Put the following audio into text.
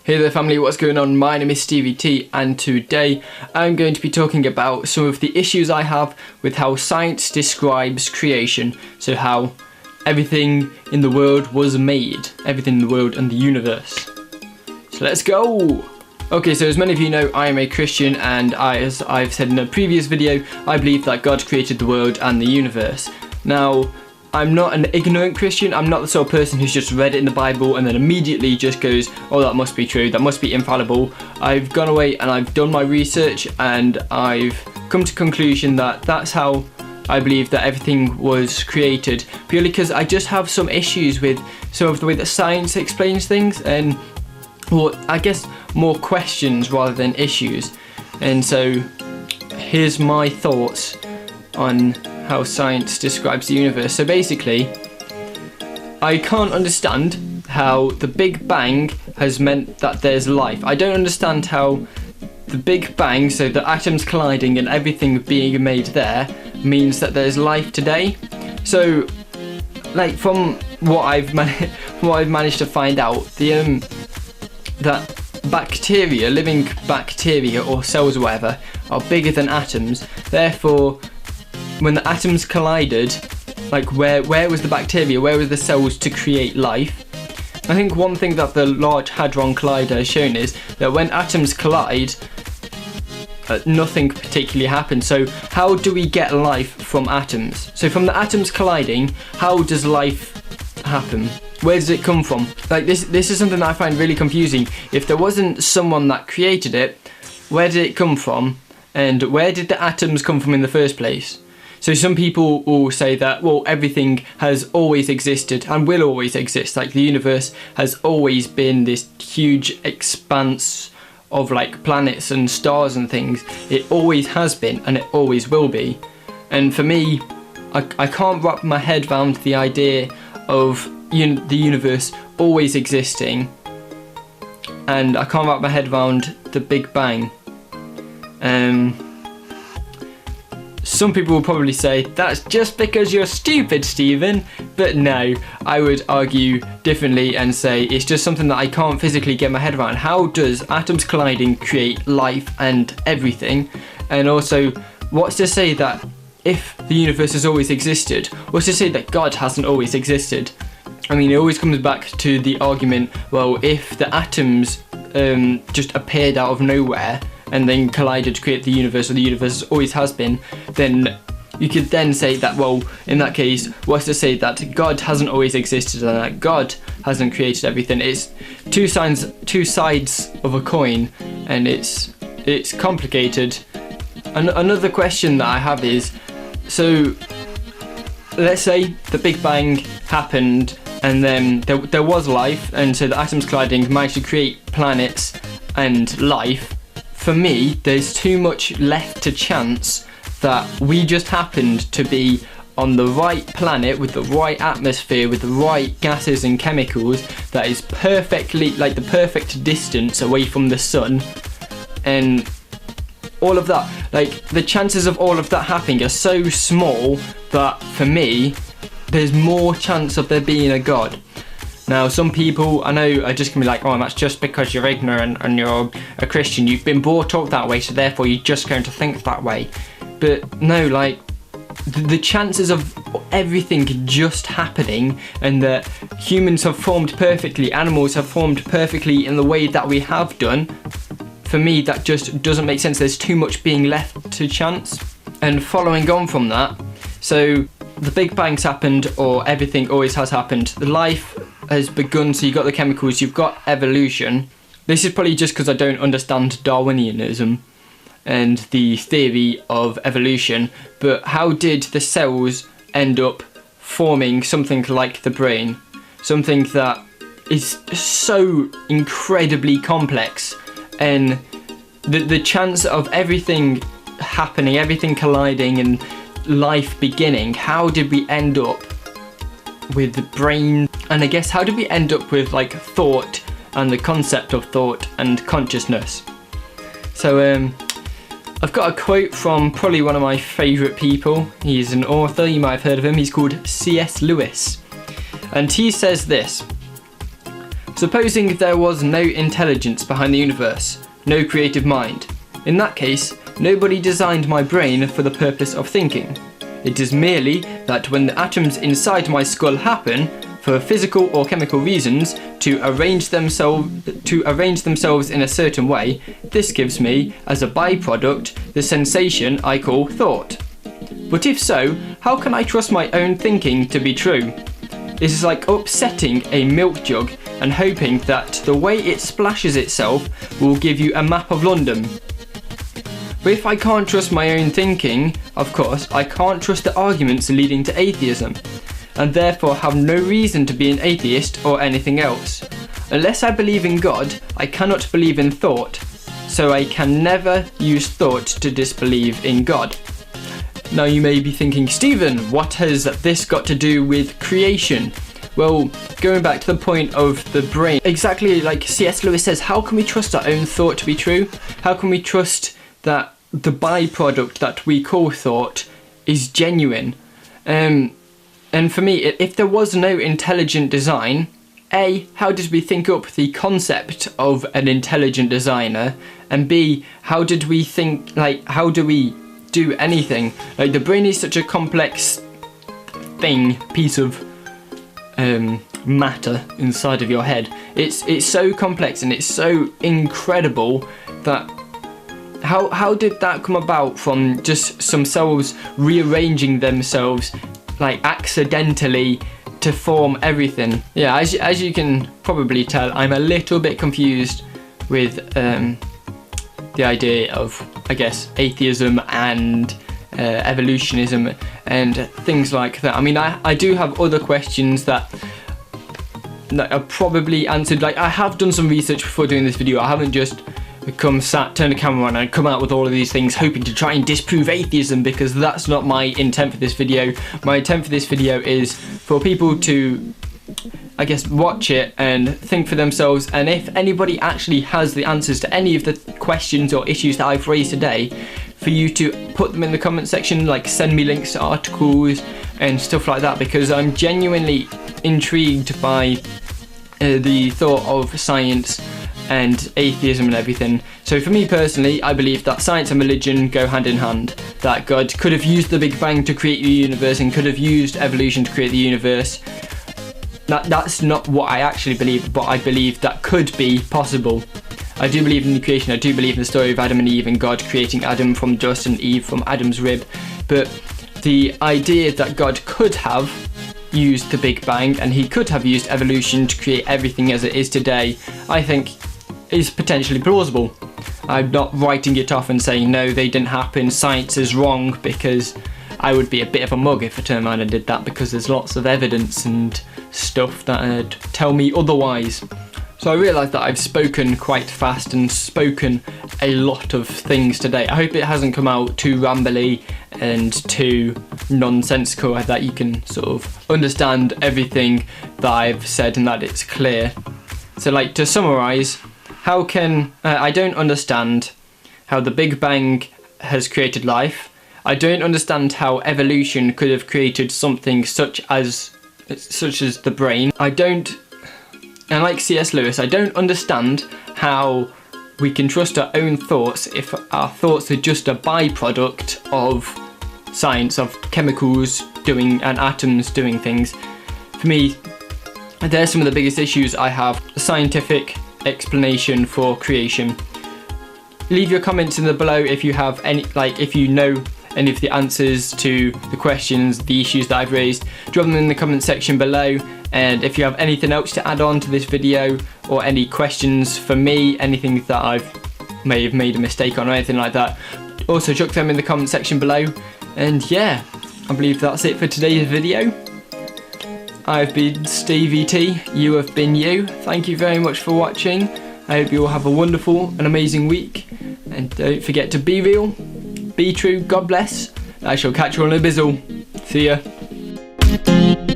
Hey there family, what's going on? My name is Stevie T and today I'm going to be talking about some of the issues I have with how science describes creation. So how everything in the world was made, everything in the world and the universe. So let's go! Okay, so as many of you know, I am a Christian and as I've said in a previous video, I believe that God created the world and the universe. Now, I'm not an ignorant Christian. I'm not the sort of person who's just read it in the Bible and then immediately just goes, oh, that must be true, that must be infallible. I've gone away and I've done my research and I've come to the conclusion that that's how I believe that everything was created, purely because I just have some issues with some of the way that science explains things, and or I guess more questions rather than issues. And so here's my thoughts on how science describes the universe. So basically, I can't understand how the Big Bang has meant that there's life. I don't understand how the Big Bang, so the atoms colliding and everything being made there, means that there's life today. So, like from what I've managed to find out, that bacteria, living bacteria or cells or whatever, are bigger than atoms. Therefore, when the atoms collided, like where was the bacteria, where were the cells to create life? I think one thing that the Large Hadron Collider has shown is that when atoms collide, nothing particularly happens. So how do we get life from atoms? So from the atoms colliding, how does life happen? Where does it come from? Like this is something that I find really confusing. If there wasn't someone that created it, where did it come from? And where did the atoms come from in the first place? So some people will say that, well, everything has always existed and will always exist. Like the universe has always been this huge expanse of like planets and stars and things. It always has been and it always will be. And for me, I can't wrap my head around the idea of the universe always existing, and I can't wrap my head around the Big Bang. Some people will probably say, that's just because you're stupid, Stephen. But no, I would argue differently and say it's just something that I can't physically get my head around. How does atoms colliding create life and everything? And also, what's to say that if the universe has always existed, what's to say that God hasn't always existed? I mean, it always comes back to the argument, well, if the atoms just appeared out of nowhere and then collided to create the universe, or the universe always has been, then you could then say that, well, in that case, what's to say that God hasn't always existed and that God hasn't created everything? It's two sides of a coin, and it's complicated. Another question that I have is, so let's say the Big Bang happened and then there was life, and so the atoms colliding managed to create planets and life. For me, there's too much left to chance that we just happened to be on the right planet with the right atmosphere, with the right gases and chemicals that is perfectly, like the perfect distance away from the sun, and all of that, like the chances of all of that happening are so small that for me, there's more chance of there being a God. Now, some people I know are just gonna be like, oh, that's just because you're ignorant and you're a Christian. You've been brought up that way, so therefore you're just going to think that way. But no, like, the chances of everything just happening, and that humans have formed perfectly, animals have formed perfectly in the way that we have done, for me, that just doesn't make sense. There's too much being left to chance. And following on from that, so the Big Bang's happened, or everything always has happened. The life has begun, so you've got the chemicals, you've got evolution. This is probably just because I don't understand Darwinianism and the theory of evolution, but how did the cells end up forming something like the brain? Something that is so incredibly complex, and the chance of everything happening, everything colliding and life beginning, how did we end up with the brain? And I guess, how did we end up with like thought and the concept of thought and consciousness? So I've got a quote from probably one of my favourite people. He's an author, you might have heard of him. He's called C.S. Lewis, and he says this: Supposing there was no intelligence behind the universe, no creative mind. In that case, nobody designed my brain for the purpose of thinking. It is merely that when the atoms inside my skull happen, for physical or chemical reasons, to arrange themselves in a certain way, this gives me, as a byproduct, the sensation I call thought. But if so, how can I trust my own thinking to be true? It is like upsetting a milk jug and hoping that the way it splashes itself will give you a map of London. But if I can't trust my own thinking, of course, I can't trust the arguments leading to atheism, and therefore have no reason to be an atheist or anything else. Unless I believe in God, I cannot believe in thought, so I can never use thought to disbelieve in God. Now you may be thinking, Stephen, what has this got to do with creation? Well, going back to the point of the brain, exactly like C.S. Lewis says, how can we trust our own thought to be true? How can we trust that the byproduct that we call thought is genuine? And for me, if there was no intelligent design, A, how did we think up the concept of an intelligent designer? And B, how did we think, how do we do anything? The brain is such a complex piece of matter inside of your head. It's so complex and it's so incredible that how did that come about from just some cells rearranging themselves accidentally to form everything? Yeah, as you can probably tell, I'm a little bit confused with the idea of, I guess, atheism and evolutionism and things like that. I mean, I do have other questions that are probably answered. I have done some research before doing this video. I haven't just turn the camera on and come out with all of these things hoping to try and disprove atheism, because that's not my intent for this video. My intent for this video is for people to, I guess, watch it and think for themselves, and if anybody actually has the answers to any of the questions or issues that I've raised today, for you to put them in the comment section, send me links to articles and stuff like that, because I'm genuinely intrigued by the thought of science and atheism and everything. So for me personally, I believe that science and religion go hand in hand, that God could have used the Big Bang to create the universe and could have used evolution to create the universe. That's not what I actually believe, but I believe that could be possible. I do believe in the creation, I do believe in the story of Adam and Eve and God creating Adam from dust and Eve from Adam's rib, but the idea that God could have used the Big Bang and he could have used evolution to create everything as it is today, I think is potentially plausible. I'm not writing it off and saying no, they didn't happen, science is wrong, because I would be a bit of a mug if I turned around and did that, because there's lots of evidence and stuff that would tell me otherwise. So I realise that I've spoken quite fast and spoken a lot of things today. I hope it hasn't come out too rambly and too nonsensical, that you can sort of understand everything that I've said and that it's clear. So to summarise, I don't understand how the Big Bang has created life. I don't understand how evolution could have created something such as the brain. And like C.S. Lewis, I don't understand how we can trust our own thoughts if our thoughts are just a byproduct of science, of chemicals doing and atoms doing things. For me, they're some of the biggest issues I have. The scientific explanation for creation. Leave your comments in the below if you have any, if you know any of the answers to the questions, the issues that I've raised. Drop them in the comment section below, and if you have anything else to add on to this video or any questions for me, anything that I may have made a mistake on or anything like that, also chuck them in the comment section below. And yeah, I believe that's it for today's video. I've been Stevie T, you have been you. Thank you very much for watching. I hope you all have a wonderful and amazing week. And don't forget to be real, be true, God bless. I shall catch you on a bizzle. See ya.